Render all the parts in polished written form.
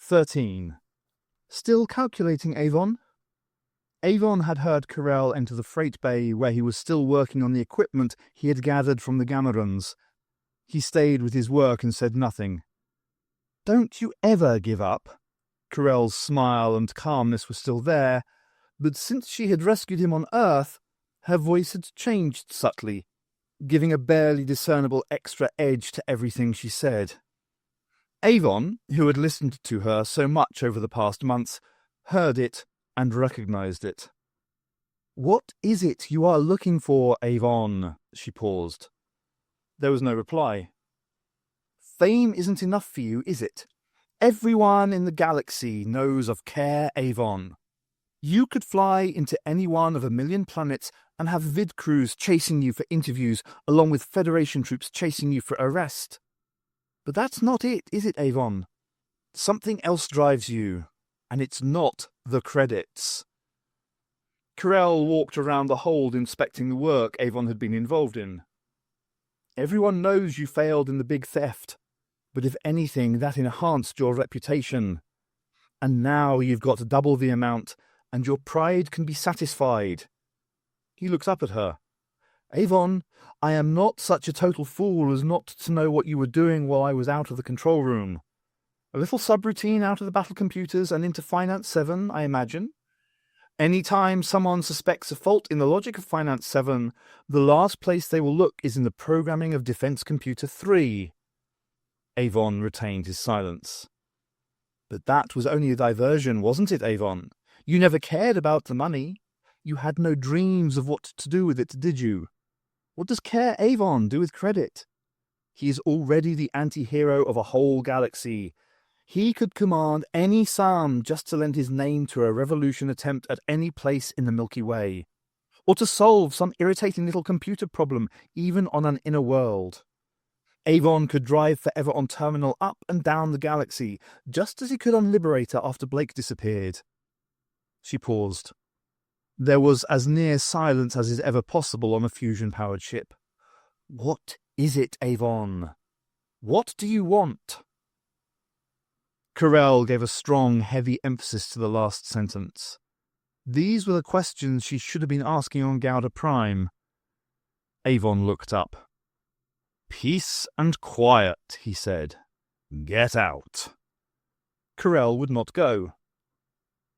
13. Still calculating, Avon? Avon had heard Carell enter the freight bay where he was still working on the equipment he had gathered from the Gamorans. He stayed with his work and said nothing. Don't you ever give up? Carell's smile and calmness were still there, but since she had rescued him on Earth, her voice had changed subtly, giving a barely discernible extra edge to everything she said. Avon, who had listened to her so much over the past months, heard it and recognized it. What is it you are looking for, Avon? She paused. There was no reply. Fame isn't enough for you, is it? Everyone in the galaxy knows of Care Avon. You could fly into any one of 1,000,000 planets and have vid crews chasing you for interviews, along with Federation troops chasing you for arrest. But that's not it, is it, Avon? Something else drives you, and it's not the credits. Carell walked around the hold inspecting the work Avon had been involved in. Everyone knows you failed in the big theft, but if anything, that enhanced your reputation. And now you've got double the amount, and your pride can be satisfied. He looked up at her. Avon, I am not such a total fool as not to know what you were doing while I was out of the control room. A little subroutine out of the battle computers and into Finance 7, I imagine. Any time someone suspects a fault in the logic of Finance 7, the last place they will look is in the programming of Defense Computer 3. Avon retained his silence. But that was only a diversion, wasn't it, Avon? You never cared about the money. You had no dreams of what to do with it, did you? What does Care Avon do with credit? He is already the anti-hero of a whole galaxy. He could command any sum just to lend his name to a revolution attempt at any place in the Milky Way, or to solve some irritating little computer problem, even on an inner world. Avon could drive forever on Terminal up and down the galaxy, just as he could on Liberator after Blake disappeared. She paused. There was as near silence as is ever possible on a fusion-powered ship. What is it, Avon? What do you want? Carell gave a strong, heavy emphasis to the last sentence. These were the questions she should have been asking on Gouda Prime. Avon looked up. Peace and quiet, he said. Get out. Carell would not go.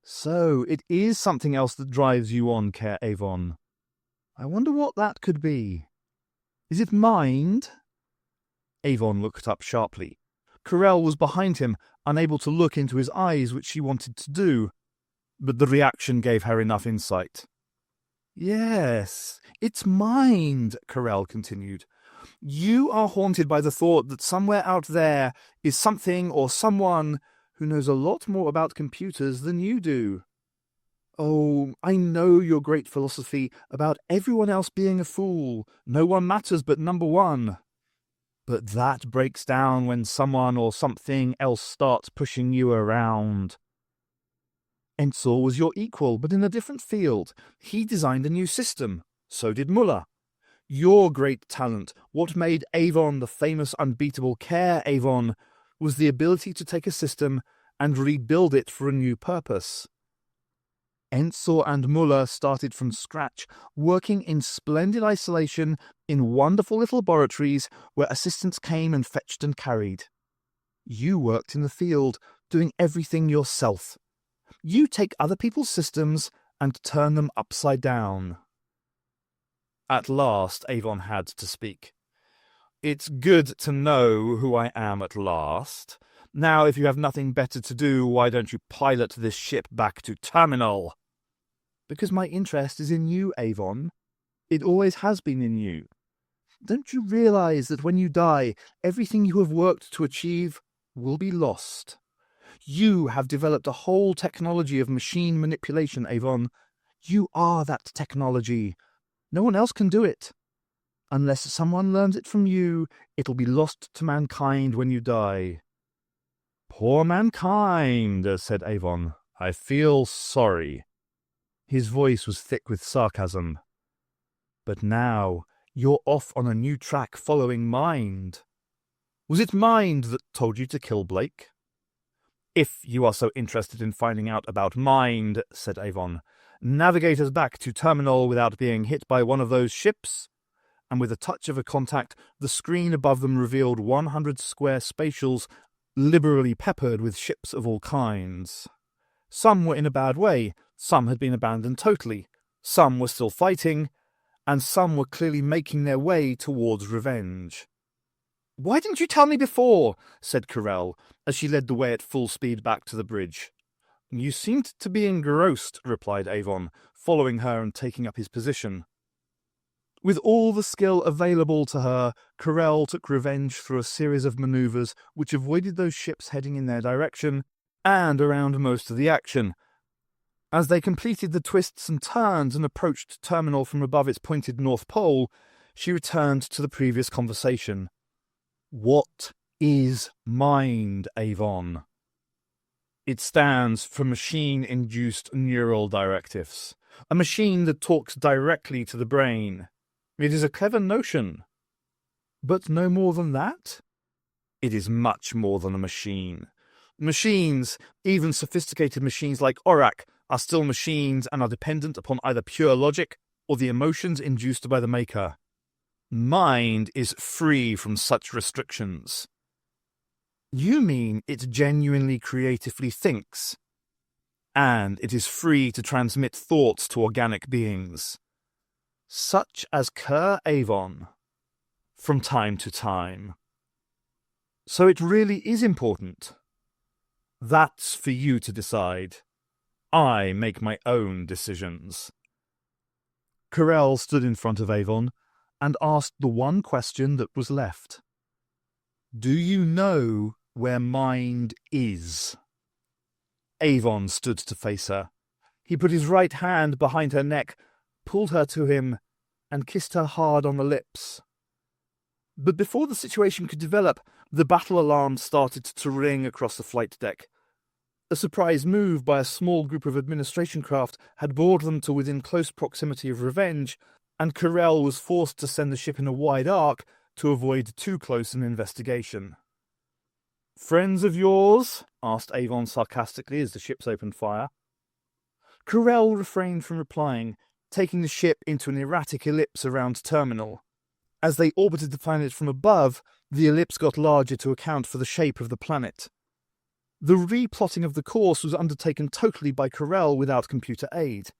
So, it is something else that drives you on, Care Avon. I wonder what that could be. Is it mind? Avon looked up sharply. Carell was behind him, unable to look into his eyes, which she wanted to do, but the reaction gave her enough insight. Yes, it's mind, Carell continued. You are haunted by the thought that somewhere out there is something or someone who knows a lot more about computers than you do. Oh, I know your great philosophy about everyone else being a fool. No one matters but number one. But that breaks down when someone or something else starts pushing you around. Ensor was your equal, but in a different field. He designed a new system. So did Muller. Your great talent, what made Avon the famous unbeatable Care Avon, was the ability to take a system and rebuild it for a new purpose. Ensor and Muller started from scratch, working in splendid isolation in wonderful little laboratories where assistants came and fetched and carried. You worked in the field, doing everything yourself. You take other people's systems and turn them upside down. At last, Avon had to speak. It's good to know who I am at last. Now, if you have nothing better to do, why don't you pilot this ship back to Terminal? Because my interest is in you, Avon. It always has been in you. Don't you realize that when you die, everything you have worked to achieve will be lost? You have developed a whole technology of machine manipulation, Avon. You are that technology. No one else can do it. Unless someone learns it from you, it'll be lost to mankind when you die. Poor mankind, said Avon. I feel sorry. His voice was thick with sarcasm. But now you're off on a new track following Mind. Was it Mind that told you to kill Blake? "If you are so interested in finding out about mind," said Avon, "navigate us back to terminal without being hit by one of those ships." And with a touch of a contact, the screen above them revealed 100 square spatials liberally peppered with ships of all kinds. Some were in a bad way, some had been abandoned totally, some were still fighting, and some were clearly making their way towards revenge. "Why didn't you tell me before?" said Carell, as she led the way at full speed back to the bridge. "You seemed to be engrossed," replied Avon, following her and taking up his position. With all the skill available to her, Carell took revenge through a series of maneuvers which avoided those ships heading in their direction and around most of the action. As they completed the twists and turns and approached terminal from above its pointed north pole, she returned to the previous conversation. "What is mind, Avon?" "It stands for Machine-Induced Neural Directives, a machine that talks directly to the brain. It is a clever notion." "But no more than that?" "It is much more than a machine. Machines, even sophisticated machines like Aurak, are still machines and are dependent upon either pure logic or the emotions induced by the maker. Mind is free from such restrictions." "You mean it genuinely creatively thinks? And it is free to transmit thoughts to organic beings, such as Kerr Avon, from time to time. So it really is important." "That's for you to decide. I make my own decisions." Carell stood in front of Avon and asked the one question that was left. "Do you know where mind is?" Avon stood to face her. He put his right hand behind her neck, pulled her to him, and kissed her hard on the lips. But before the situation could develop, the battle alarm started to ring across the flight deck. A surprise move by a small group of administration craft had brought them to within close proximity of Revenge, and Carell was forced to send the ship in a wide arc to avoid too close an investigation. "Friends of yours?" asked Avon sarcastically as the ships opened fire. Carell refrained from replying, taking the ship into an erratic ellipse around terminal. As they orbited the planet from above, the ellipse got larger to account for the shape of the planet. The replotting of the course was undertaken totally by Carell without computer aid.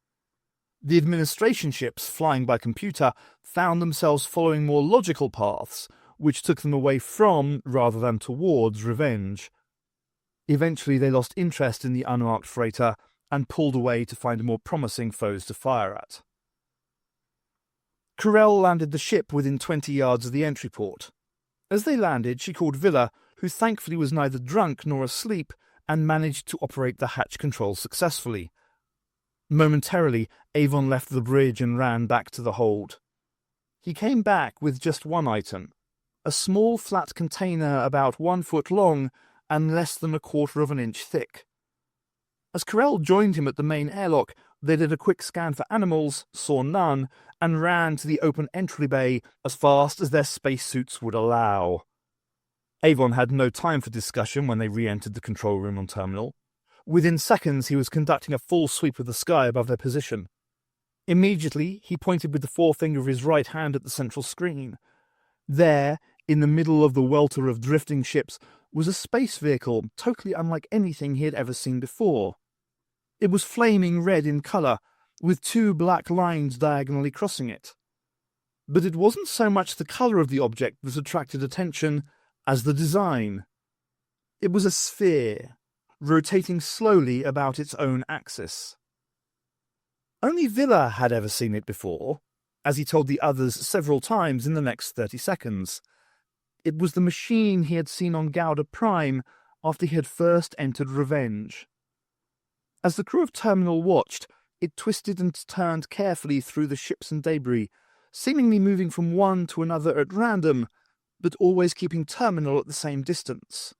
The administration ships, flying by computer, found themselves following more logical paths, which took them away from, rather than towards, Revenge. Eventually they lost interest in the unmarked freighter and pulled away to find more promising foes to fire at. Carell landed the ship within 20 yards of the entry port. As they landed, she called Villa, who thankfully was neither drunk nor asleep, and managed to operate the hatch controls successfully. Momentarily, Avon left the bridge and ran back to the hold. He came back with just one item, a small flat container about 1 foot long and less than 1/4 of an inch thick. As Carell joined him at the main airlock, they did a quick scan for animals, saw none, and ran to the open entry bay as fast as their spacesuits would allow. Avon had no time for discussion when they re-entered the control room on terminal. Within seconds, he was conducting a full sweep of the sky above their position. Immediately, he pointed with the forefinger of his right hand at the central screen. There, in the middle of the welter of drifting ships, was a space vehicle totally unlike anything he had ever seen before. It was flaming red in colour, with 2 black lines diagonally crossing it. But it wasn't so much the colour of the object that attracted attention as the design. It was a sphere, rotating slowly about its own axis. Only Villa had ever seen it before, as he told the others several times in the next 30 seconds. It was the machine he had seen on Gouda Prime after he had first entered Revenge. As the crew of Terminal watched, it twisted and turned carefully through the ships and debris, seemingly moving from one to another at random, but always keeping Terminal at the same distance.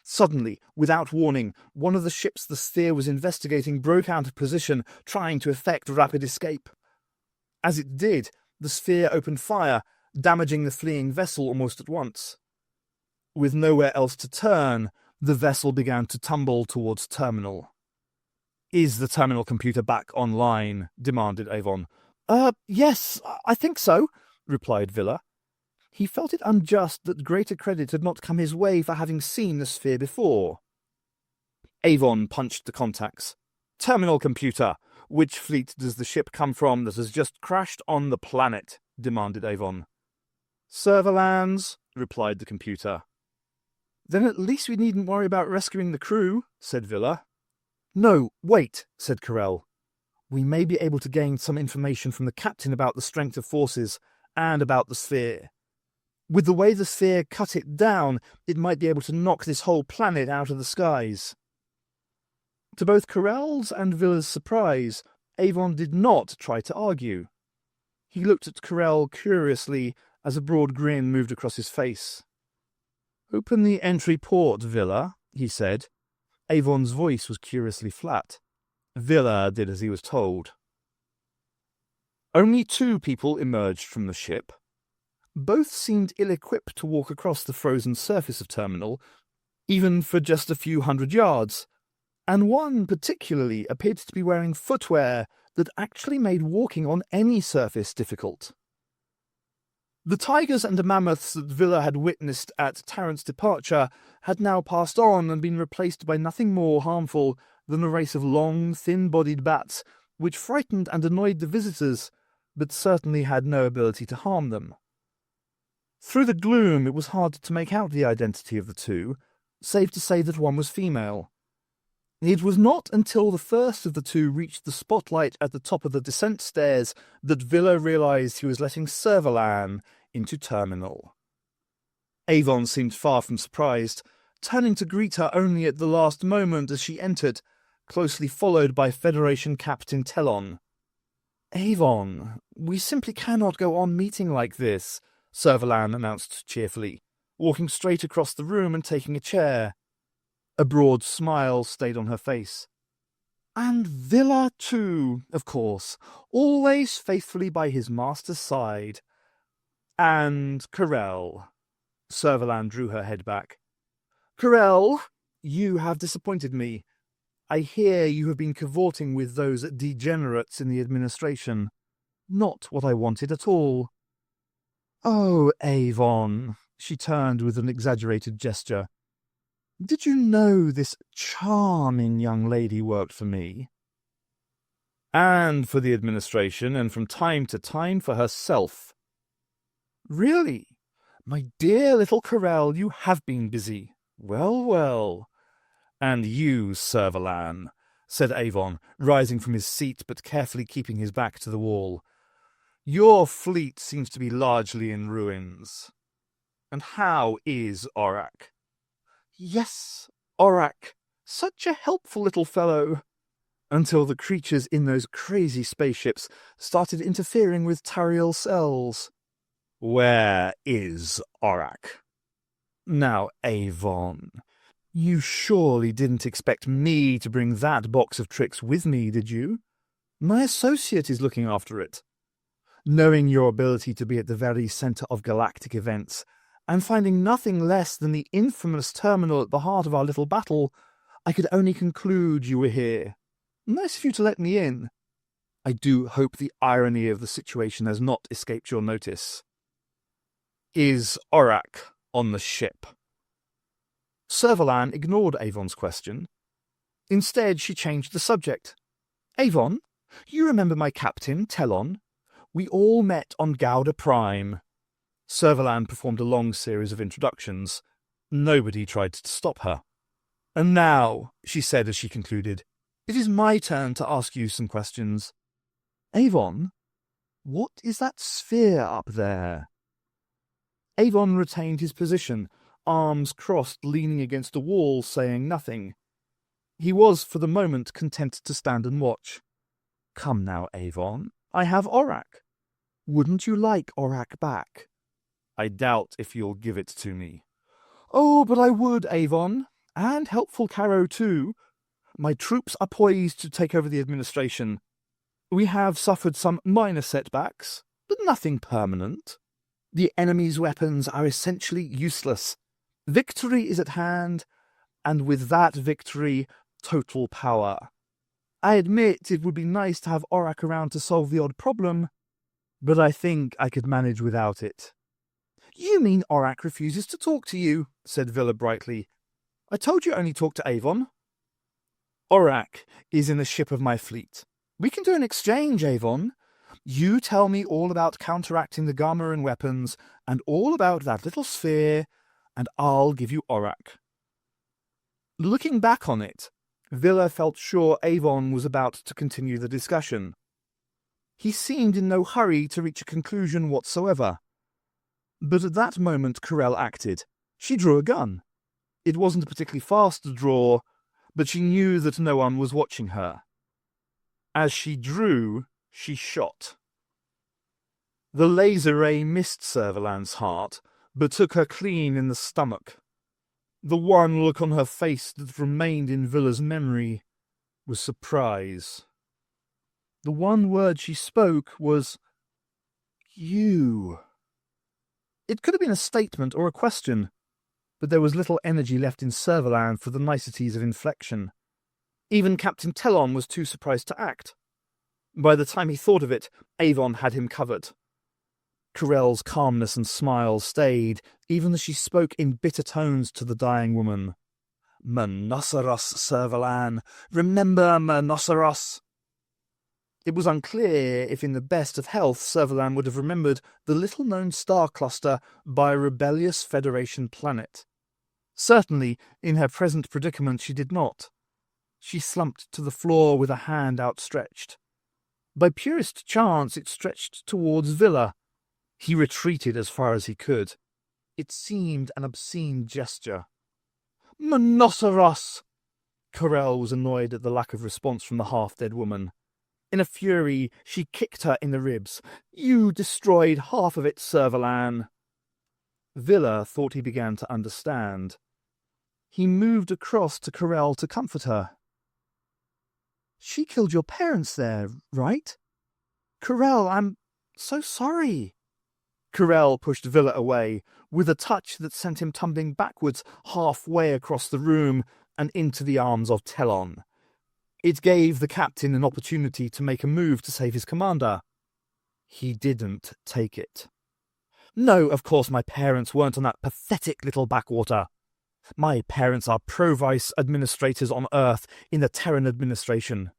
Suddenly, without warning, one of the ships the sphere was investigating broke out of position, trying to effect rapid escape. As it did, the sphere opened fire, damaging the fleeing vessel almost at once. With nowhere else to turn, The vessel began to tumble towards terminal. "Is the terminal computer back online?" demanded Avon. Yes, I think so," replied Villa. He felt it unjust that greater credit had not come his way for having seen the sphere before. Avon punched the contacts. "Terminal computer, which fleet does the ship come from that has just crashed on the planet?" demanded Avon. "Serverlands," replied the computer. "Then at least we needn't worry about rescuing the crew," said Villa. "No, wait," said Carell. "We may be able to gain some information from the captain about the strength of forces and about the sphere. With the way the sphere cut it down, it might be able to knock this whole planet out of the skies." To both Carell's and Villa's surprise, Avon did not try to argue. He looked at Carell curiously as a broad grin moved across his face. "Open the entry port, Villa," he said. Avon's voice was curiously flat. Villa did as he was told. Only 2 people emerged from the ship. Both seemed ill-equipped to walk across the frozen surface of terminal, even for just a few hundred yards, and one particularly appeared to be wearing footwear that actually made walking on any surface difficult. The tigers and the mammoths that Villa had witnessed at Tarrant's departure had now passed on and been replaced by nothing more harmful than a race of long, thin-bodied bats which frightened and annoyed the visitors, but certainly had no ability to harm them. Through the gloom it was hard to make out the identity of the 2, save to say that one was female. It was not until the first of the 2 reached the spotlight at the top of the descent stairs that Villa realized he was letting Serverlan into terminal. Avon seemed far from surprised, turning to greet her only at the last moment as she entered, closely followed by Federation Captain Telon. "Avon, we simply cannot go on meeting like this," Serverlan announced cheerfully, walking straight across the room and taking a chair. A broad smile stayed on her face. "And Villa, too, of course, always faithfully by his master's side. And Carell." Serverland drew her head back. "Carell, you have disappointed me. I hear you have been cavorting with those degenerates in the administration. Not what I wanted at all." "Oh, Avon," she turned with an exaggerated gesture. "Did you know this charming young lady worked for me?" "And for the administration, and from time to time for herself." "Really? My dear little Carell, you have been busy. Well, well." "And you, Serverlan," said Avon, rising from his seat but carefully keeping his back to the wall. "Your fleet seems to be largely in ruins. And how is Aurak?" "Yes, Aurak. Such a helpful little fellow. Until the creatures in those crazy spaceships started interfering with Tariel cells." "Where is Aurak?" "Now, Avon, you surely didn't expect me to bring that box of tricks with me, did you? My associate is looking after it. Knowing your ability to be at the very centre of galactic events, and finding nothing less than the infamous terminal at the heart of our little battle, I could only conclude you were here. Nice of you to let me in. I do hope the irony of the situation has not escaped your notice." "Is Aurak on the ship?" Serverlan ignored Avon's question. Instead, she changed the subject. "Avon, you remember my captain, Telon? We all met on Gouda Prime." Serverlan performed a long series of introductions. Nobody tried to stop her. "And now," she said as she concluded, "it is my turn to ask you some questions. Avon, what is that sphere up there?" Avon retained his position, arms crossed, leaning against a wall, saying nothing. He was, for the moment, content to stand and watch. "Come now, Avon, I have Aurak. Wouldn't you like Aurak back?" "I doubt if you'll give it to me." "Oh, but I would, Avon, and helpful Caro too. My troops are poised to take over the administration. We have suffered some minor setbacks, but nothing permanent. The enemy's weapons are essentially useless. Victory is at hand, and with that victory, total power. I admit it would be nice to have Aurak around to solve the odd problem, but I think I could manage without it. You mean Aurak refuses to talk to you, said Villa brightly. I told you only talk to Avon. Aurak is in the ship of my fleet. We can do an exchange, Avon. You tell me all about counteracting the Gamorrean weapons and all about that little sphere, and I'll give you Aurak. Looking back on it, Villa felt sure Avon was about to continue the discussion. He seemed in no hurry to reach a conclusion whatsoever. But at that moment Corell acted. She drew a gun. It wasn't a particularly fast draw, but she knew that no one was watching her. As she drew, she shot. The laser ray missed Servalan's heart, but took her clean in the stomach. The one look on her face that remained in Villa's memory was surprise. The one word she spoke was, "You." It could have been a statement or a question, but there was little energy left in Servalan for the niceties of inflection. Even Captain Telon was too surprised to act. By the time he thought of it, Avon had him covered. Corell's calmness and smile stayed, even as she spoke in bitter tones to the dying woman. "Monoceros, Servalan! Remember Monoceros!" It was unclear if in the best of health Servalan would have remembered the little-known star cluster by a rebellious Federation planet. Certainly, in her present predicament she did not. She slumped to the floor with a hand outstretched. By purest chance it stretched towards Villa. He retreated as far as he could. It seemed an obscene gesture. "Monoceros!" Corell was annoyed at the lack of response from the half-dead woman. In a fury, she kicked her in the ribs. "You destroyed half of it, Servalan." Villa thought he began to understand. He moved across to Corell to comfort her. "She killed your parents there, right? Corell, I'm so sorry." Corell pushed Villa away, with a touch that sent him tumbling backwards halfway across the room and into the arms of Telon. It gave the captain an opportunity to make a move to save his commander. He didn't take it. "No, of course my parents weren't on that pathetic little backwater. My parents are Pro-Vice administrators on Earth in the Terran administration.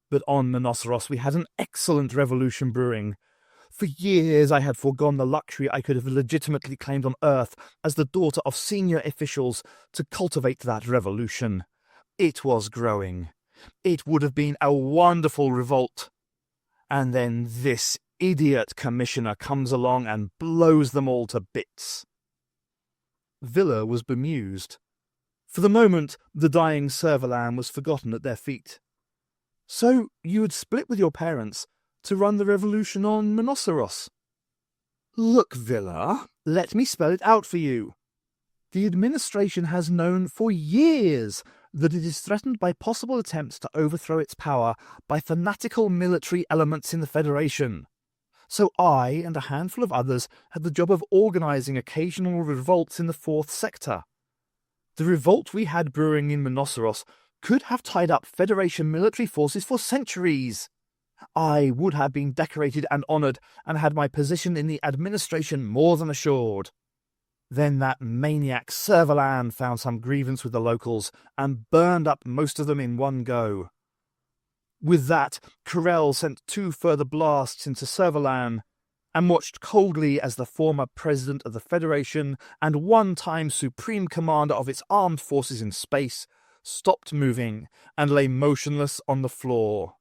But on Monoceros we had an excellent revolution brewing. For years I had foregone the luxury I could have legitimately claimed on Earth as the daughter of senior officials to cultivate that revolution. It was growing. It would have been a wonderful revolt. And then this idiot commissioner comes along and blows them all to bits." Villa was bemused. For the moment, the dying Servalan was forgotten at their feet. "So you had split with your parents to run the revolution on Monoceros?" "Look, Villa, let me spell it out for you. The administration has known for years that it is threatened by possible attempts to overthrow its power by fanatical military elements in the Federation. So I and a handful of others had the job of organizing occasional revolts in the 4th Sector. The revolt we had brewing in Monoceros could have tied up Federation military forces for centuries. I would have been decorated and honored and had my position in the administration more than assured. Then that maniac Servalan found some grievance with the locals and burned up most of them in one go. With that, Corell sent 2 further blasts into Servalan and watched coldly as the former president of the Federation and one-time supreme commander of its armed forces in space stopped moving and lay motionless on the floor.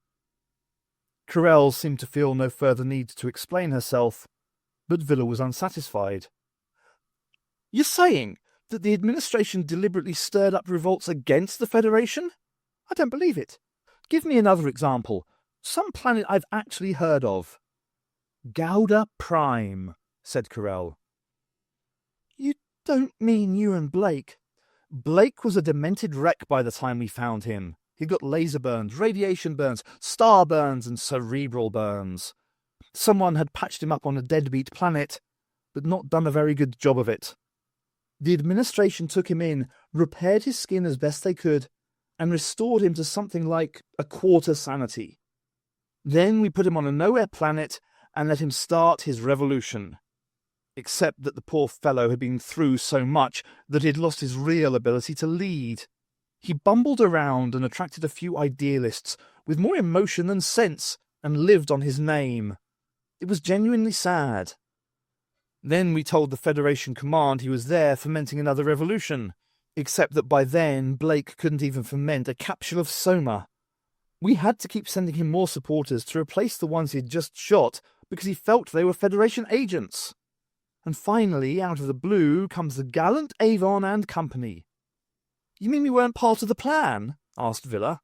Corell seemed to feel no further need to explain herself, but Villa was unsatisfied. "You're saying that the administration deliberately stirred up revolts against the Federation? I don't believe it. Give me another example. Some planet I've actually heard of." "Gouda Prime," said Corell. "You don't mean you and Blake?" "Blake was a demented wreck by the time we found him. He got laser burns, radiation burns, star burns, and cerebral burns. Someone had patched him up on a deadbeat planet, but not done a very good job of it. The administration took him in, repaired his skin as best they could, and restored him to something like a quarter sanity. Then we put him on a nowhere planet and let him start his revolution. Except that the poor fellow had been through so much that he had lost his real ability to lead. He bumbled around and attracted a few idealists with more emotion than sense, and lived on his name. It was genuinely sad. Then we told the Federation Command he was there fomenting another revolution, except that by then Blake couldn't even ferment a capsule of soma. We had to keep sending him more supporters to replace the ones he'd just shot because he felt they were Federation agents. And finally, out of the blue, comes the gallant Avon and company. "You mean we weren't part of the plan?" asked Villa.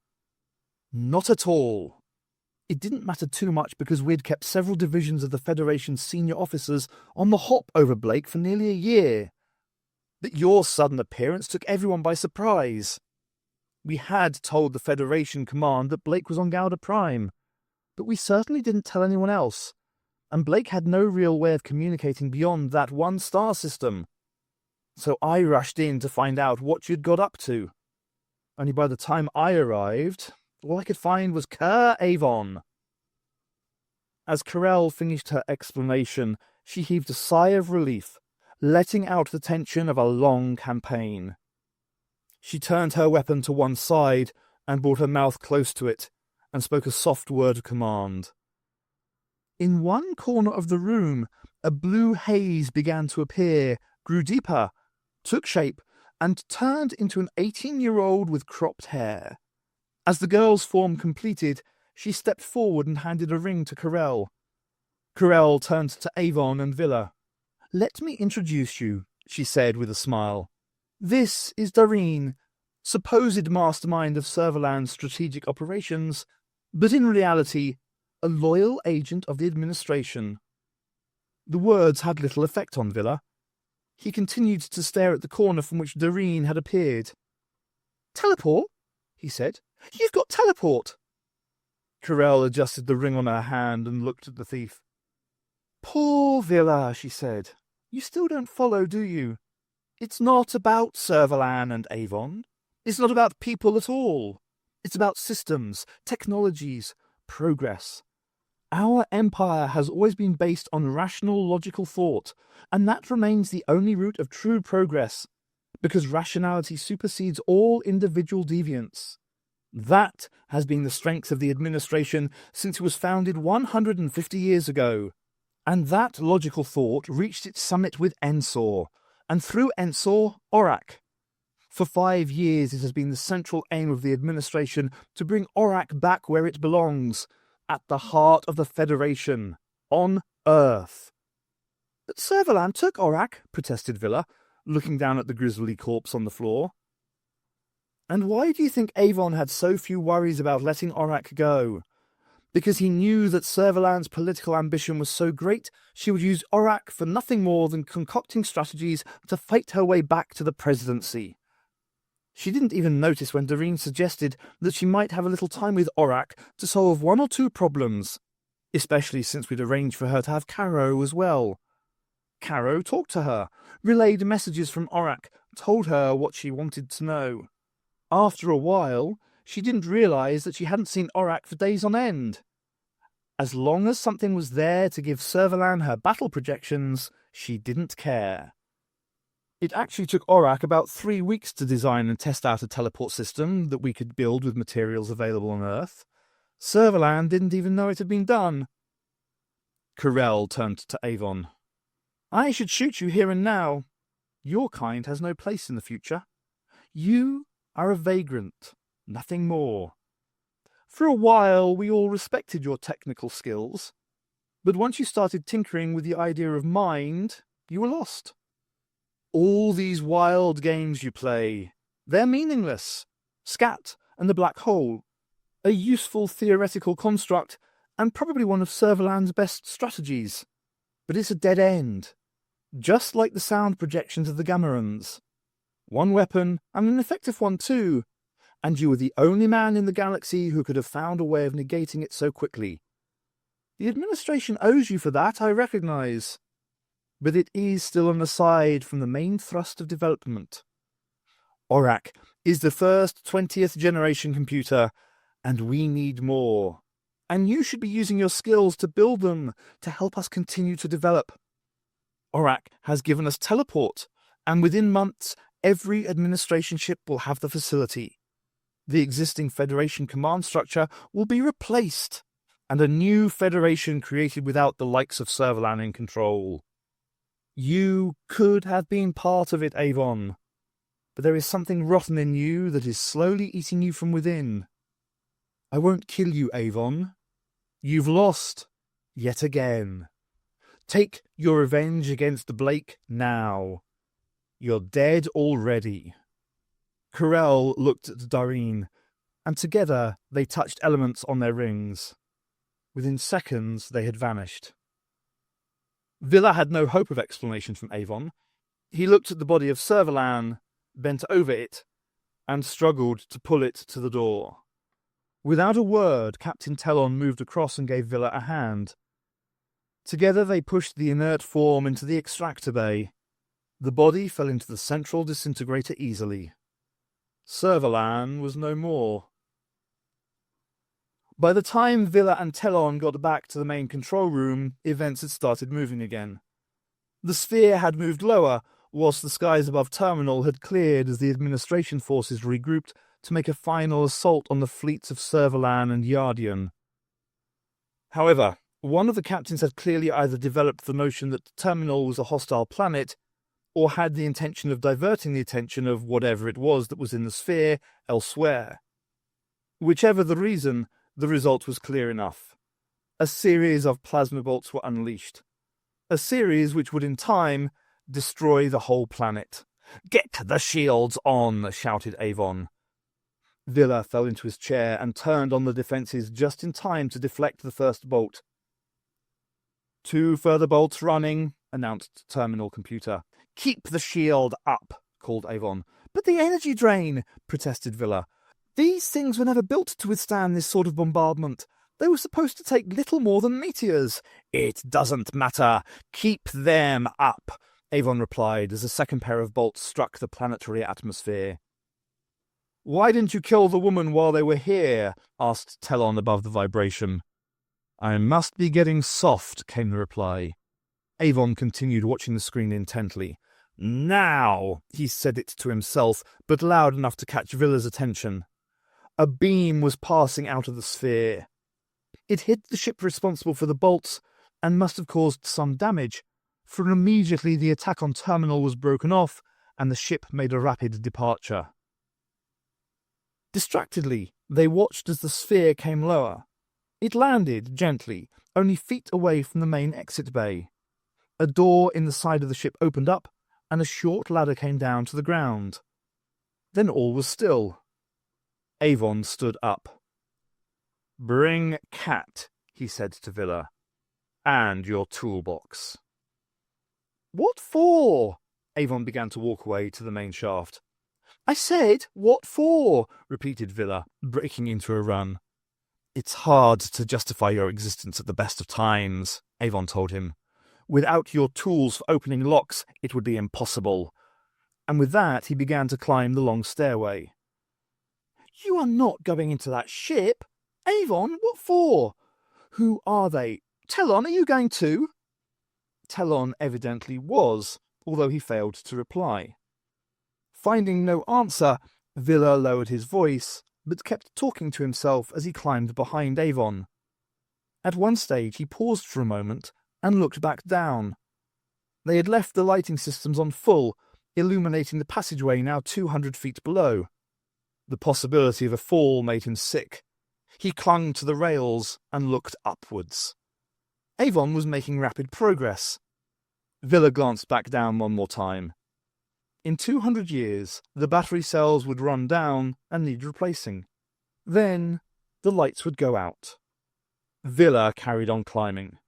"Not at all. It didn't matter too much because we'd kept several divisions of the Federation's senior officers on the hop over Blake for nearly a year. But your sudden appearance took everyone by surprise. We had told the Federation Command that Blake was on Gouda Prime, but we certainly didn't tell anyone else, and Blake had no real way of communicating beyond that one star system. So I rushed in to find out what you'd got up to. Only by the time I arrived, all I could find was Kerr Avon." As Carell finished her explanation, she heaved a sigh of relief, letting out the tension of a long campaign. She turned her weapon to one side and brought her mouth close to it, and spoke a soft word of command. In one corner of the room, a blue haze began to appear, grew deeper, took shape, and turned into an 18-year-old with cropped hair. As the girl's form completed, she stepped forward and handed a ring to Carell. Carell turned to Avon and Villa. "Let me introduce you," she said with a smile. "This is Doreen, supposed mastermind of Servalan's strategic operations, but in reality, a loyal agent of the administration." The words had little effect on Villa. He continued to stare at the corner from which Doreen had appeared. "Teleport?" he said. "You've got teleport!" Carell adjusted the ring on her hand and looked at the thief. "Poor Villa," she said. "You still don't follow, do you? It's not about Servalan and Avon. It's not about people at all. It's about systems, technologies, progress. Our empire has always been based on rational, logical thought, and that remains the only route of true progress, because rationality supersedes all individual deviance. That has been the strength of the administration since it was founded 150 years ago. And that logical thought reached its summit with Ensor, and through Ensor, Aurak. For 5 years it has been the central aim of the administration to bring Aurak back where it belongs, at the heart of the Federation, on Earth." "But Servalan took Aurak," protested Villa, looking down at the grisly corpse on the floor. "And why do you think Avon had so few worries about letting Aurak go? Because he knew that Servalan's political ambition was so great, she would use Aurak for nothing more than concocting strategies to fight her way back to the presidency. She didn't even notice when Doreen suggested that she might have a little time with Aurak to solve 1 or 2 problems, especially since we'd arranged for her to have Caro as well. Caro talked to her, relayed messages from Aurak, told her what she wanted to know. After a while, she didn't realise that she hadn't seen Aurak for days on end. As long as something was there to give Servalan her battle projections, she didn't care. It actually took Aurak about 3 weeks to design and test out a teleport system that we could build with materials available on Earth. Servalan didn't even know it had been done." Carell turned to Avon. "I should shoot you here and now. Your kind has no place in the future. You are a vagrant, nothing more. For a while we all respected your technical skills, but once you started tinkering with the idea of mind, you were lost. All these wild games you play, they're meaningless. Scat and the black hole, a useful theoretical construct, and probably one of Servalan's best strategies. But it's a dead end. Just like the sound projections of the Gamorreans. One weapon, and an effective one too, and you were the only man in the galaxy who could have found a way of negating it so quickly. The administration owes you for that, I recognise. But it is still an aside from the main thrust of development. Aurak is the first 20th generation computer, and we need more. And you should be using your skills to build them to help us continue to develop. Aurak has given us teleport, and within months, every administration ship will have the facility. The existing Federation command structure will be replaced, and a new Federation created without the likes of Servalan in control. You could have been part of it, Avon, but there is something rotten in you that is slowly eating you from within. I won't kill you, Avon. You've lost, yet again. Take your revenge against Blake now. You're dead already. Corell looked at Dareen, and together they touched elements on their rings. Within seconds they had vanished. Villa had no hope of explanation from Avon. He looked at the body of Servalan, bent over it, and struggled to pull it to the door. Without a word, Captain Telon moved across and gave Villa a hand. Together they pushed the inert form into the extractor bay. The body fell into the central disintegrator easily. Servalan was no more. By the time Villa and Telon got back to the main control room, events had started moving again. The sphere had moved lower, whilst the skies above Terminal had cleared as the administration forces regrouped to make a final assault on the fleets of Servalan and Yardian. However, one of the captains had clearly either developed the notion that Terminal was a hostile planet, or had the intention of diverting the attention of whatever it was that was in the sphere elsewhere. Whichever the reason, the result was clear enough. A series of plasma bolts were unleashed. A series which would in time destroy the whole planet. "Get the shields on!" shouted Avon. Villa fell into his chair and turned on the defences just in time to deflect the first bolt. 2 further bolts running, announced Terminal Computer. "Keep the shield up," called Avon. "But the energy drain," protested Villa. "These things were never built to withstand this sort of bombardment. They were supposed to take little more than meteors." "It doesn't matter. Keep them up," Avon replied as a second pair of bolts struck the planetary atmosphere. "Why didn't you kill the woman while they were here?" asked Telon above the vibration. "I must be getting soft," came the reply. Avon continued watching the screen intently. "Now," he said it to himself, but loud enough to catch Villa's attention. A beam was passing out of the sphere. It hit the ship responsible for the bolts, and must have caused some damage, for immediately the attack on Terminal was broken off, and the ship made a rapid departure. Distractedly, they watched as the sphere came lower. It landed gently, only feet away from the main exit bay. A door in the side of the ship opened up, and a short ladder came down to the ground. Then all was still. Avon stood up. "Bring Cat," he said to Villa, "and your toolbox." "What for?" Avon began to walk away to the main shaft. "I said, what for?" repeated Villa, breaking into a run. "It's hard to justify your existence at the best of times," Avon told him. "Without your tools for opening locks, it would be impossible." And with that he began to climb the long stairway. "You are not going into that ship? Avon, what for? Who are they? Telon, are you going too?" Telon evidently was, although he failed to reply. Finding no answer, Villa lowered his voice, but kept talking to himself as he climbed behind Avon. At one stage he paused for a moment and looked back down. They had left the lighting systems on full, illuminating the passageway now 200 feet below. The possibility of a fall made him sick. He clung to the rails and looked upwards. Avon was making rapid progress. Villa glanced back down one more time. In 200 years, the battery cells would run down and need replacing. Then, the lights would go out. Villa carried on climbing.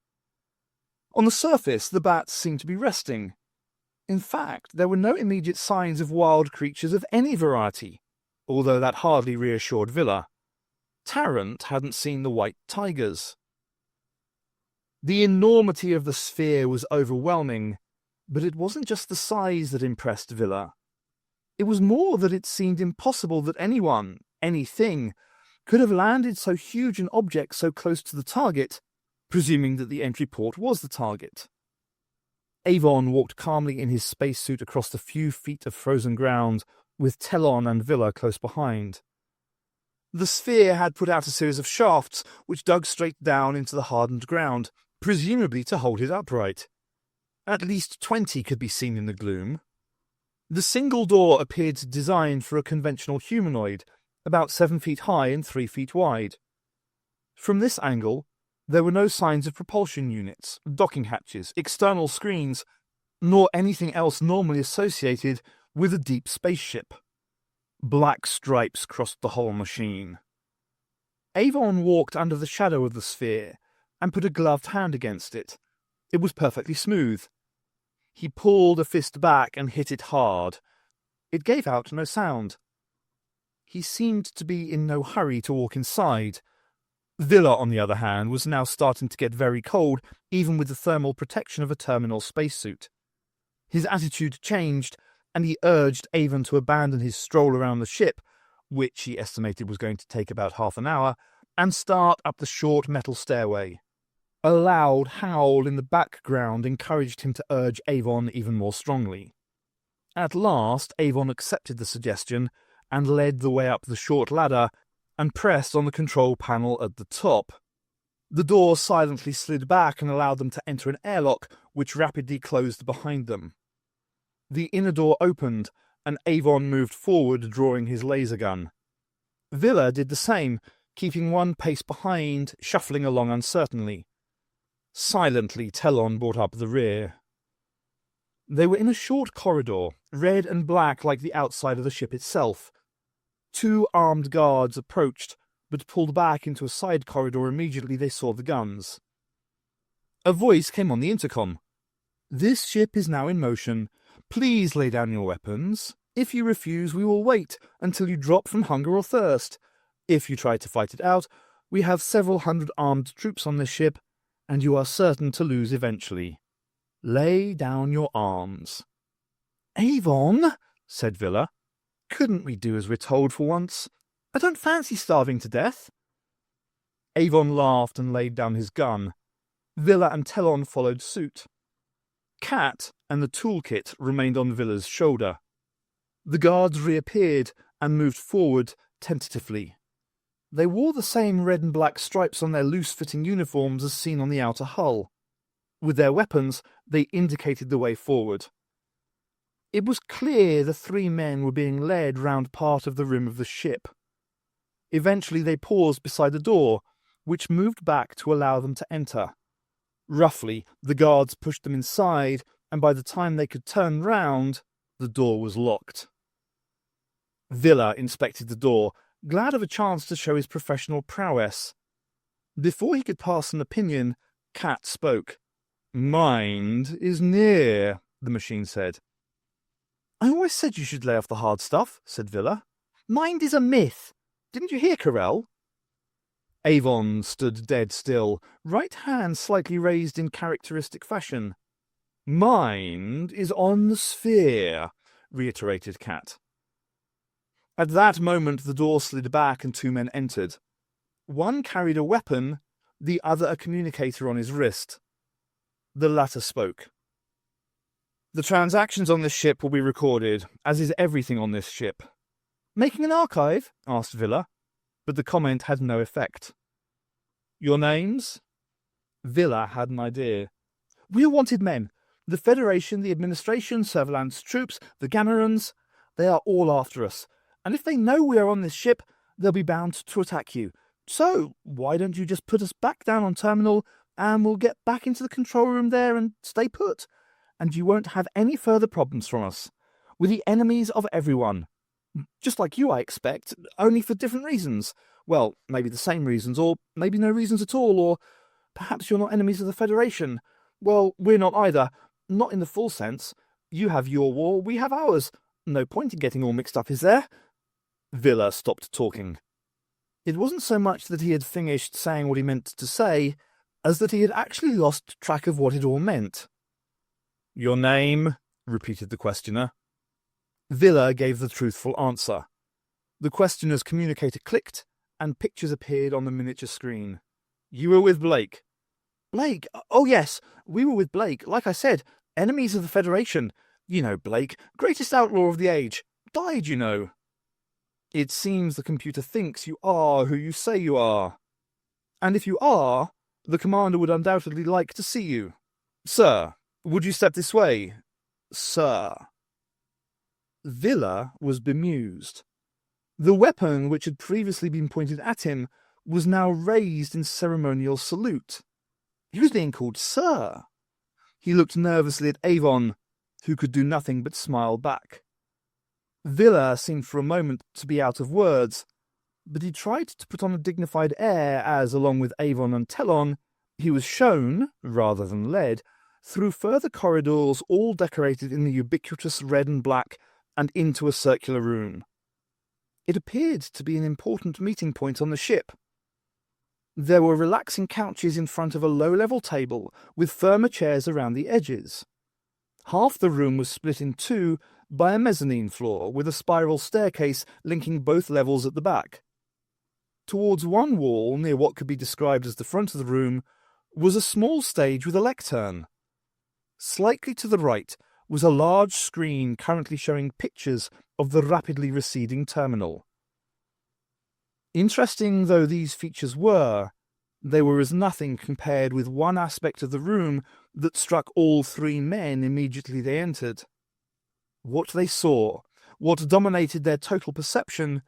On the surface, the bats seemed to be resting. In fact, there were no immediate signs of wild creatures of any variety, although that hardly reassured Villa. Tarrant hadn't seen the white tigers. The enormity of the sphere was overwhelming, but it wasn't just the size that impressed Villa. It was more that it seemed impossible that anyone, anything, could have landed so huge an object so close to the target, presuming that the entry port was the target. Avon walked calmly in his spacesuit across the few feet of frozen ground, with Telon and Villa close behind. The sphere had put out a series of shafts which dug straight down into the hardened ground, presumably to hold it upright. At least 20 could be seen in the gloom. The single door appeared designed for a conventional humanoid, about 7 feet high and 3 feet wide. From this angle, there were no signs of propulsion units, docking hatches, external screens, nor anything else normally associated with a deep spaceship. Black stripes crossed the whole machine. Avon walked under the shadow of the sphere and put a gloved hand against it. It was perfectly smooth. He pulled a fist back and hit it hard. It gave out no sound. He seemed to be in no hurry to walk inside. Villa, on the other hand, was now starting to get very cold, even with the thermal protection of a terminal spacesuit. His attitude changed, and he urged Avon to abandon his stroll around the ship, which he estimated was going to take about half an hour, and start up the short metal stairway. A loud howl in the background encouraged him to urge Avon even more strongly. At last, Avon accepted the suggestion and led the way up the short ladder and pressed on the control panel at the top. The door silently slid back and allowed them to enter an airlock, which rapidly closed behind them. The inner door opened, and Avon moved forward, drawing his laser gun. Villa did the same, keeping one pace behind, shuffling along uncertainly. Silently, Telon brought up the rear. They were in a short corridor, red and black like the outside of the ship itself. 2 armed guards approached, but pulled back into a side corridor immediately they saw the guns. A voice came on the intercom. "This ship is now in motion. Please lay down your weapons. If you refuse, we will wait until you drop from hunger or thirst. If you try to fight it out, we have several hundred armed troops on this ship, and you are certain to lose eventually. Lay down your arms." "Avon," said Villa, "couldn't we do as we're told for once? I don't fancy starving to death." Avon laughed and laid down his gun. Villa and Telon followed suit. Cat and the toolkit remained on Villa's shoulder. The guards reappeared and moved forward tentatively. They wore the same red and black stripes on their loose-fitting uniforms as seen on the outer hull. With their weapons, they indicated the way forward. It was clear the 3 men were being led round part of the rim of the ship. Eventually they paused beside the door, which moved back to allow them to enter. Roughly, the guards pushed them inside, and by the time they could turn round, the door was locked. Villa inspected the door, glad of a chance to show his professional prowess. Before he could pass an opinion, Cat spoke. "Mind is near," the machine said. "I always said you should lay off the hard stuff," said Villa. "Mind is a myth. Didn't you hear Carell?" Avon stood dead still, right hand slightly raised in characteristic fashion. "Mind is on the sphere," reiterated Cat. At that moment the door slid back and 2 men entered. One carried a weapon, the other a communicator on his wrist. The latter spoke. "The transactions on this ship will be recorded, as is everything on this ship." "Making an archive?" asked Villa, but the comment had no effect. "Your names?" Villa had an idea. "We are wanted men. The Federation, the Administration, Surveillance troops, the Gamorreans, they are all after us. And if they know we are on this ship, they'll be bound to attack you. So, why don't you just put us back down on terminal, and we'll get back into the control room there and stay put, and you won't have any further problems from us. We're the enemies of everyone. Just like you, I expect, only for different reasons. Well, maybe the same reasons, or maybe no reasons at all, or perhaps you're not enemies of the Federation. Well, we're not either. Not in the full sense. You have your war, we have ours. No point in getting all mixed up, is there?" Villa stopped talking. It wasn't so much that he had finished saying what he meant to say, as that he had actually lost track of what it all meant. "Your name?" repeated the questioner. Villa gave the truthful answer. The questioner's communicator clicked, and pictures appeared on the miniature screen. You were with Blake. Blake? Oh yes, we were with Blake. Like I said, enemies of the Federation. You know Blake, greatest outlaw of the age. Died, you know. It seems the computer thinks you are who you say you are. And if you are, the commander would undoubtedly like to see you. Sir, would you step this way? Sir. Villa was bemused. The weapon which had previously been pointed at him was now raised in ceremonial salute. He was being called Sir. He looked nervously at Avon, who could do nothing but smile back. Villa seemed for a moment to be out of words, but he tried to put on a dignified air as, along with Avon and Telon, he was shown, rather than led, through further corridors all decorated in the ubiquitous red and black and into a circular room. It appeared to be an important meeting point on the ship. There were relaxing couches in front of a low-level table with firmer chairs around the edges. Half the room was split in two by a mezzanine floor with a spiral staircase linking both levels at the back. Towards one wall, near what could be described as the front of the room, was a small stage with a lectern. Slightly to the right was a large screen currently showing pictures of the rapidly receding terminal. Interesting though these features were, they were as nothing compared with one aspect of the room that struck all three men immediately they entered. What they saw, what dominated their total perception,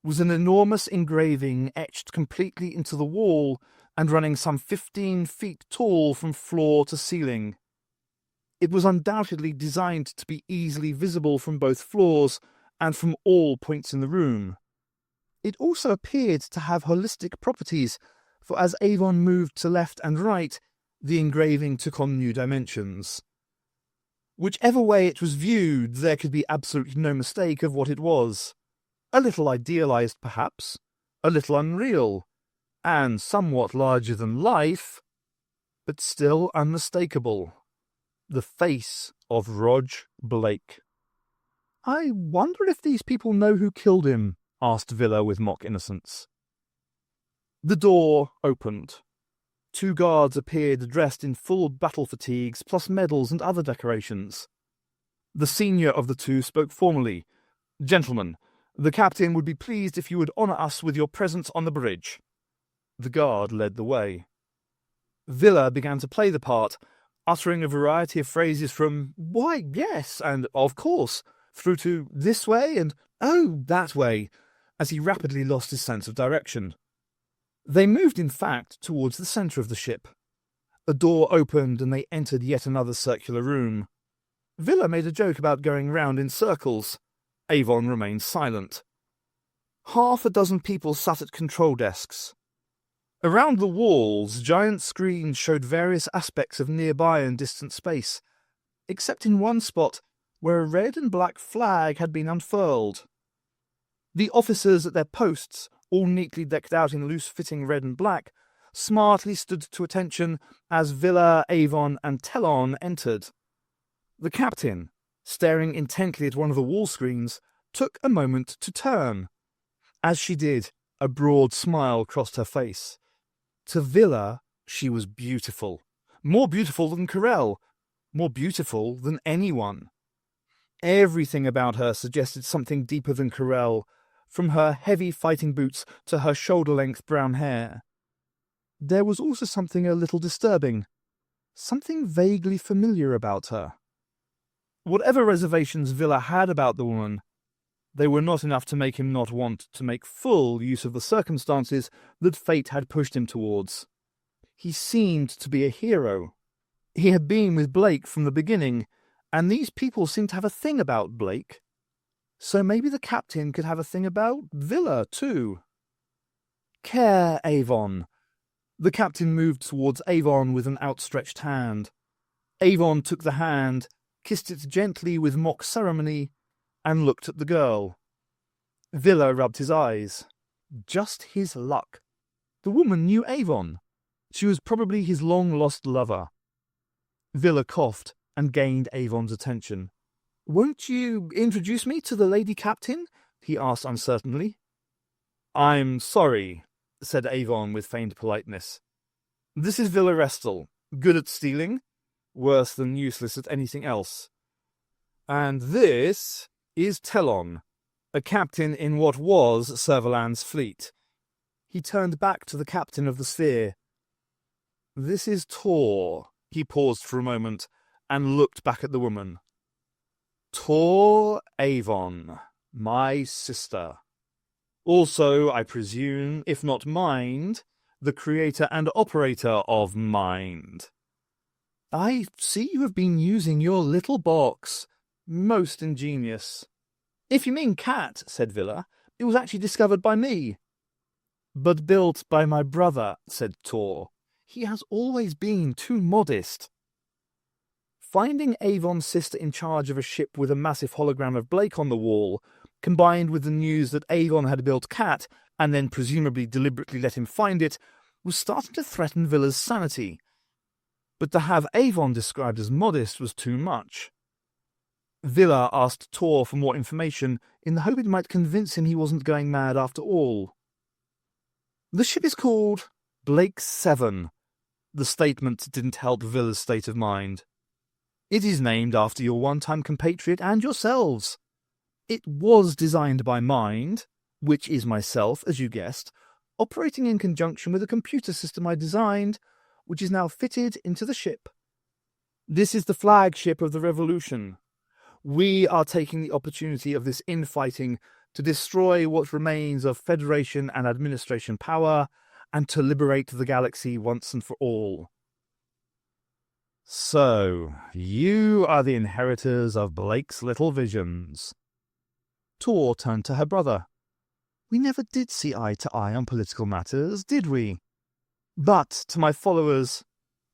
was an enormous engraving etched completely into the wall and running some 15 feet tall from floor to ceiling. It was undoubtedly designed to be easily visible from both floors and from all points in the room. It also appeared to have holistic properties, for as Avon moved to left and right, the engraving took on new dimensions. Whichever way it was viewed, there could be absolutely no mistake of what it was. A little idealized, perhaps, a little unreal, and somewhat larger than life, but still unmistakable. The face of Rog Blake. I wonder if these people know who killed him, asked Villa with mock innocence. The door opened. Two guards appeared dressed in full battle fatigues, plus medals and other decorations. The senior of the two spoke formally. Gentlemen, the captain would be pleased if you would honour us with your presence on the bridge. The guard led the way. Villa began to play the part, uttering a variety of phrases from, why, yes, and of course, through to this way and, oh, that way, as he rapidly lost his sense of direction. They moved, in fact, towards the centre of the ship. A door opened and they entered yet another circular room. Villa made a joke about going round in circles. Avon remained silent. Half a dozen people sat at control desks. Around the walls, giant screens showed various aspects of nearby and distant space, except in one spot where a red and black flag had been unfurled. The officers at their posts, all neatly decked out in loose-fitting red and black, smartly stood to attention as Villa, Avon, and Telon entered. The captain, staring intently at one of the wall screens, took a moment to turn. As she did, a broad smile crossed her face. To Villa, she was beautiful. More beautiful than Corell. More beautiful than anyone. Everything about her suggested something deeper than Corell, from her heavy fighting boots to her shoulder-length brown hair. There was also something a little disturbing, something vaguely familiar about her. Whatever reservations Villa had about the woman, they were not enough to make him not want to make full use of the circumstances that fate had pushed him towards. He seemed to be a hero. He had been with Blake from the beginning, and these people seemed to have a thing about Blake. So maybe the captain could have a thing about Villa, too. Care, Avon. The captain moved towards Avon with an outstretched hand. Avon took the hand, kissed it gently with mock ceremony, and looked at the girl. Villa rubbed his eyes. Just his luck. The woman knew Avon. She was probably his long-lost lover. Villa coughed and gained Avon's attention. Won't you introduce me to the lady captain? He asked uncertainly. I'm sorry, said Avon with feigned politeness. This is Villa Restal, good at stealing, worse than useless at anything else. And this is Telon, a captain in what was Servalan's fleet. He turned back to the captain of the sphere. This is Tor. He paused for a moment and looked back at the woman. Tor Avon, my sister. Also, I presume, if not Mind, the creator and operator of Mind. I see you have been using your little box. Most ingenious. If you mean cat, said Villa, it was actually discovered by me. But built by my brother, said Tor. He has always been too modest. Finding Avon's sister in charge of a ship with a massive hologram of Blake on the wall, combined with the news that Avon had built Cat, and then presumably deliberately let him find it, was starting to threaten Villa's sanity. But to have Avon described as modest was too much. Villa asked Tor for more information in the hope it might convince him he wasn't going mad after all. The ship is called Blake 7. The statement didn't help Villa's state of mind. It is named after your one-time compatriot and yourselves. It was designed by Mind, which is myself, as you guessed, operating in conjunction with a computer system I designed, which is now fitted into the ship. This is the flagship of the revolution. We are taking the opportunity of this infighting to destroy what remains of Federation and administration power, and to liberate the galaxy once and for all. So, you are the inheritors of Blake's little visions. Tor turned to her brother. We never did see eye to eye on political matters, did we? But, to my followers,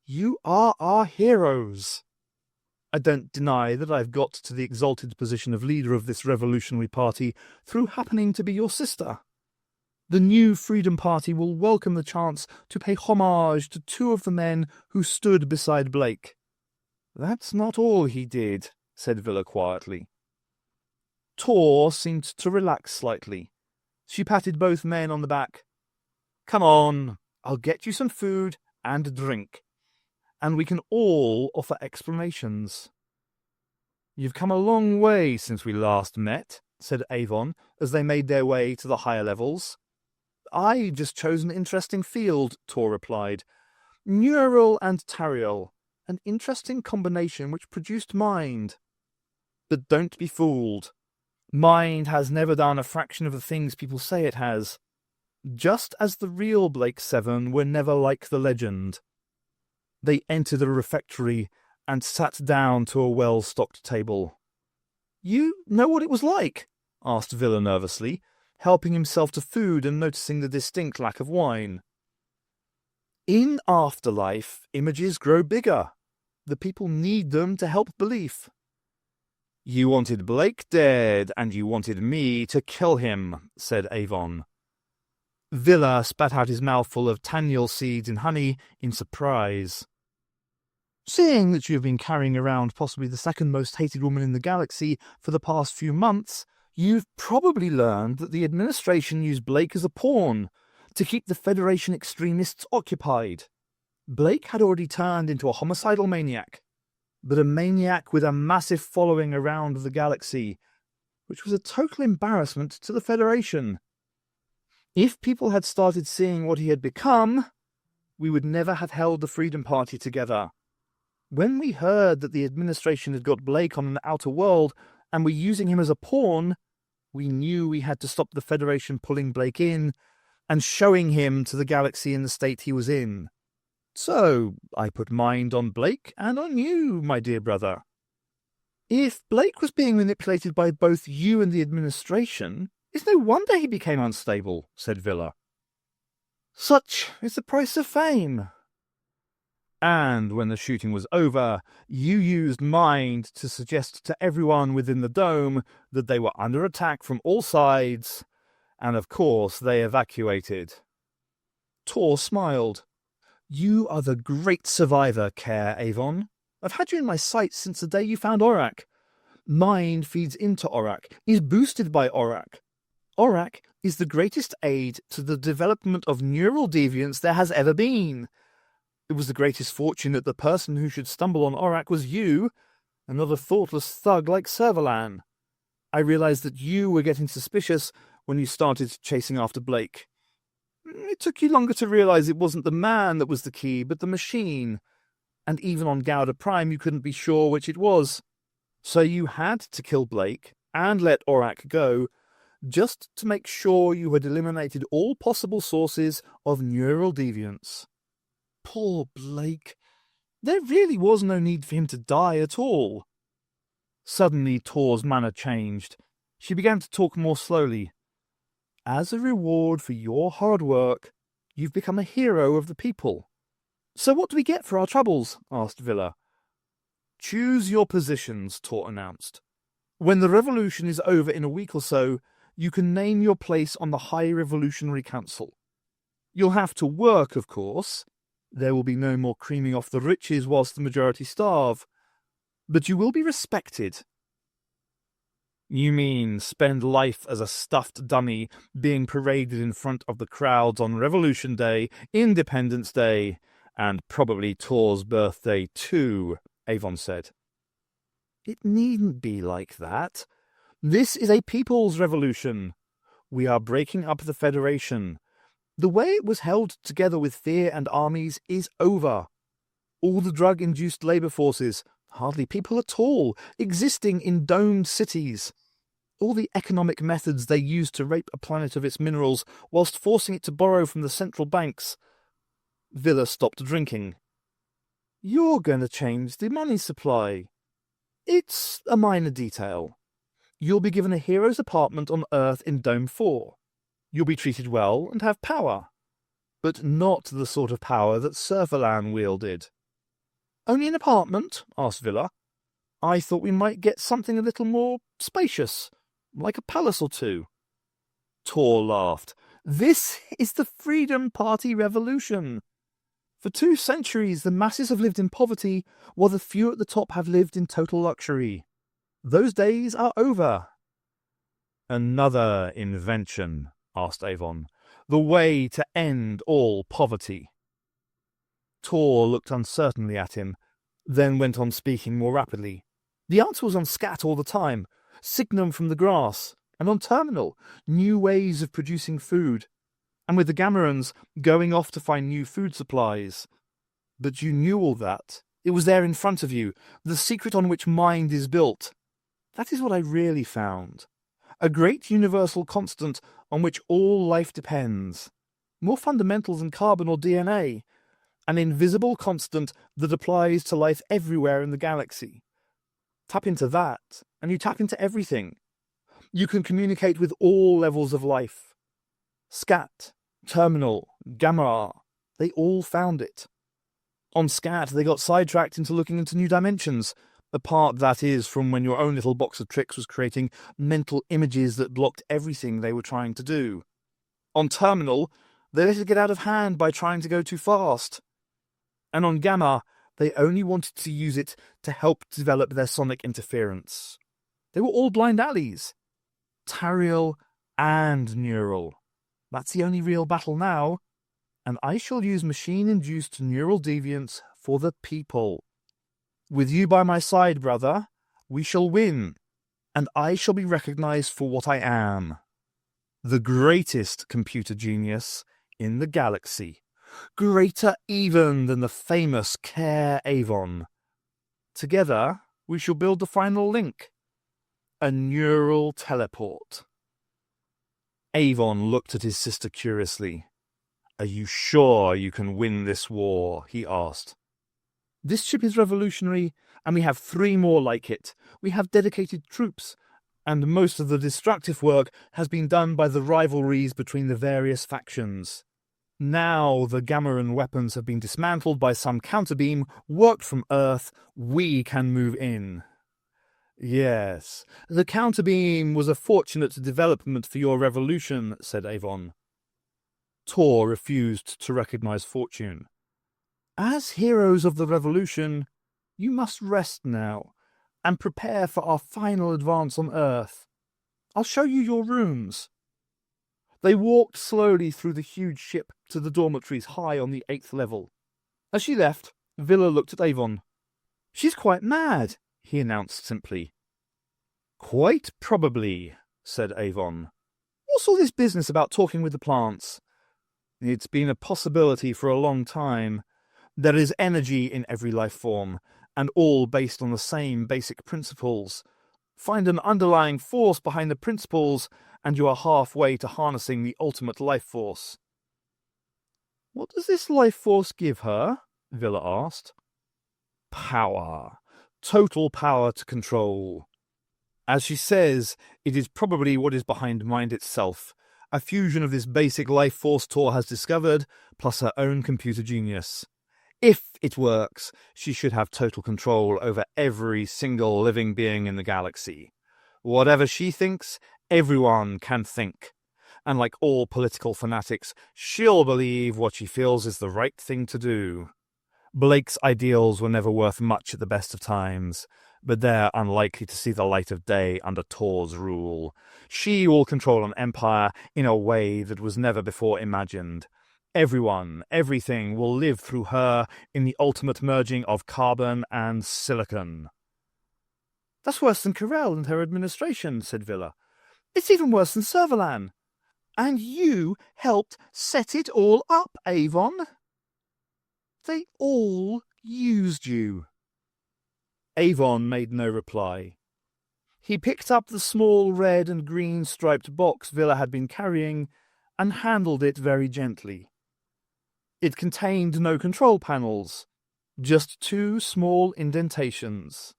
you are our heroes. I don't deny that I've got to the exalted position of leader of this revolutionary party through happening to be your sister. The new Freedom Party will welcome the chance to pay homage to two of the men who stood beside Blake. That's not all he did, said Villa quietly. Tor seemed to relax slightly. She patted both men on the back. Come on, I'll get you some food and a drink, and we can all offer explanations. You've come a long way since we last met, said Avon, as they made their way to the higher levels. I just chose an interesting field, Tor replied. Neural and Tariel, an interesting combination which produced Mind. But don't be fooled. Mind has never done a fraction of the things people say it has. Just as the real Blake 7 were never like the legend. They entered a refectory and sat down to a well-stocked table. You know what it was like? Asked Villa nervously, helping himself to food and noticing the distinct lack of wine. In Afterlife, images grow bigger. The people need them to help belief. You wanted Blake dead, and you wanted me to kill him, said Avon. Villa spat out his mouthful of Taniel seeds and honey in surprise. Seeing that you have been carrying around possibly the second most hated woman in the galaxy for the past few months, you've probably learned that the administration used Blake as a pawn to keep the Federation extremists occupied. Blake had already turned into a homicidal maniac, but a maniac with a massive following around the galaxy, which was a total embarrassment to the Federation. If people had started seeing what he had become, we would never have held the Freedom Party together. When we heard that the administration had got Blake on an outer world and were using him as a pawn, we knew we had to stop the Federation pulling Blake in and showing him to the galaxy in the state he was in. So I put Mind on Blake and on you, my dear brother. If Blake was being manipulated by both you and the administration, it's no wonder he became unstable, said Villa. Such is the price of fame. And when the shooting was over, you used Mind to suggest to everyone within the dome that they were under attack from all sides, and of course they evacuated. Tor smiled. You are the great survivor, Care Avon. I've had you in my sights since the day you found Aurak. Mind feeds into Aurak, is boosted by Aurak. Aurak is the greatest aid to the development of neural deviance there has ever been. It was the greatest fortune that the person who should stumble on Aurak was you, another thoughtless thug like Servalan. I realized that you were getting suspicious when you started chasing after Blake. It took you longer to realize it wasn't the man that was the key, but the machine. And even on Gouda Prime, you couldn't be sure which it was. So you had to kill Blake and let Aurak go, just to make sure you had eliminated all possible sources of neural deviance. Poor Blake. There really was no need for him to die at all. Suddenly, Tor's manner changed. She began to talk more slowly. As a reward for your hard work, you've become a hero of the people. So what do we get for our troubles? Asked Villa. Choose your positions, Tor announced. When the revolution is over in a week or so, you can name your place on the High Revolutionary Council. You'll have to work, of course. There will be no more creaming off the riches whilst the majority starve. But you will be respected. You mean spend life as a stuffed dummy being paraded in front of the crowds on Revolution Day, Independence Day, and probably Tor's birthday too, Avon said. It needn't be like that. This is a people's revolution. We are breaking up the Federation. The way it was held together with fear and armies is over. All the drug-induced labour forces, hardly people at all, existing in domed cities. All the economic methods they used to rape a planet of its minerals whilst forcing it to borrow from the central banks. Villa stopped drinking. You're going to change the money supply. It's a minor detail. You'll be given a hero's apartment on Earth in Dome 4. You'll be treated well and have power. But not the sort of power that Servalan wielded. Only an apartment? Asked Villa. I thought we might get something a little more spacious, like a palace or two. Tor laughed. This is the Freedom Party revolution. For 2 centuries, the masses have lived in poverty, while the few at the top have lived in total luxury. Those days are over. Another invention, asked Avon. The way to end all poverty. Tor looked uncertainly at him, then went on speaking more rapidly. The answer was on Scat all the time, Signum from the grass, and on Terminal, new ways of producing food. And with the Gamorans going off to find new food supplies. But you knew all that. It was there in front of you, the secret on which mind is built. That is what I really found. A great universal constant on which all life depends. More fundamental than carbon or DNA. An invisible constant that applies to life everywhere in the galaxy. Tap into that, and you tap into everything. You can communicate with all levels of life. Scat, Terminal, Gamma, they all found it. On Scat, they got sidetracked into looking into new dimensions, apart, that is, from when your own little box of tricks was creating mental images that blocked everything they were trying to do. On Terminal, they let it get out of hand by trying to go too fast. And on Gamma, they only wanted to use it to help develop their sonic interference. They were all blind alleys. Tariel and Neural. That's the only real battle now, and I shall use machine-induced neural deviance for the people. With you by my side, brother, we shall win, and I shall be recognized for what I am. The greatest computer genius in the galaxy. Greater even than the famous Care Avon. Together, we shall build the final link. A neural teleport. Avon looked at his sister curiously. Are you sure you can win this war? He asked. This ship is revolutionary, and we have 3 more like it. We have dedicated troops, and most of the destructive work has been done by the rivalries between the various factions. Now the Gamorrean weapons have been dismantled by some counterbeam worked from Earth, we can move in. Yes, the counterbeam was a fortunate development for your revolution, said Avon. Tor refused to recognize fortune. As heroes of the revolution, you must rest now. and prepare for our final advance on Earth. I'll show you your rooms." They walked slowly through the huge ship to the dormitories high on the 8th level. As she left, Villa looked at Avon. "She's quite mad," he announced simply. "Quite probably," said Avon. "What's all this business about talking with the plants?" "It's been a possibility for a long time. There is energy in every life form, and all based on the same basic principles. Find an underlying force behind the principles, and you are halfway to harnessing the ultimate life force." "What does this life force give her?" Villa asked. "Power. Total power to control. As she says, it is probably what is behind mind itself, a fusion of this basic life force Tor has discovered, plus her own computer genius. If it works, she should have total control over every single living being in the galaxy. Whatever she thinks, everyone can think. And like all political fanatics, she'll believe what she feels is the right thing to do. Blake's ideals were never worth much at the best of times, but they're unlikely to see the light of day under Tor's rule. She will control an empire in a way that was never before imagined. Everyone, everything will live through her in the ultimate merging of carbon and silicon." "That's worse than Carell and her administration," said Villa. "It's even worse than Servalan. And you helped set it all up, Avon." "They all used you." Avon made no reply. He picked up the small red and green striped box Villa had been carrying and handled it very gently. It contained no control panels, just 2 small indentations.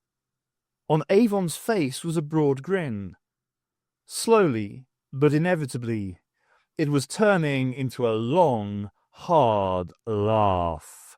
On Avon's face was a broad grin. Slowly, but inevitably, it was turning into a long, hard laugh.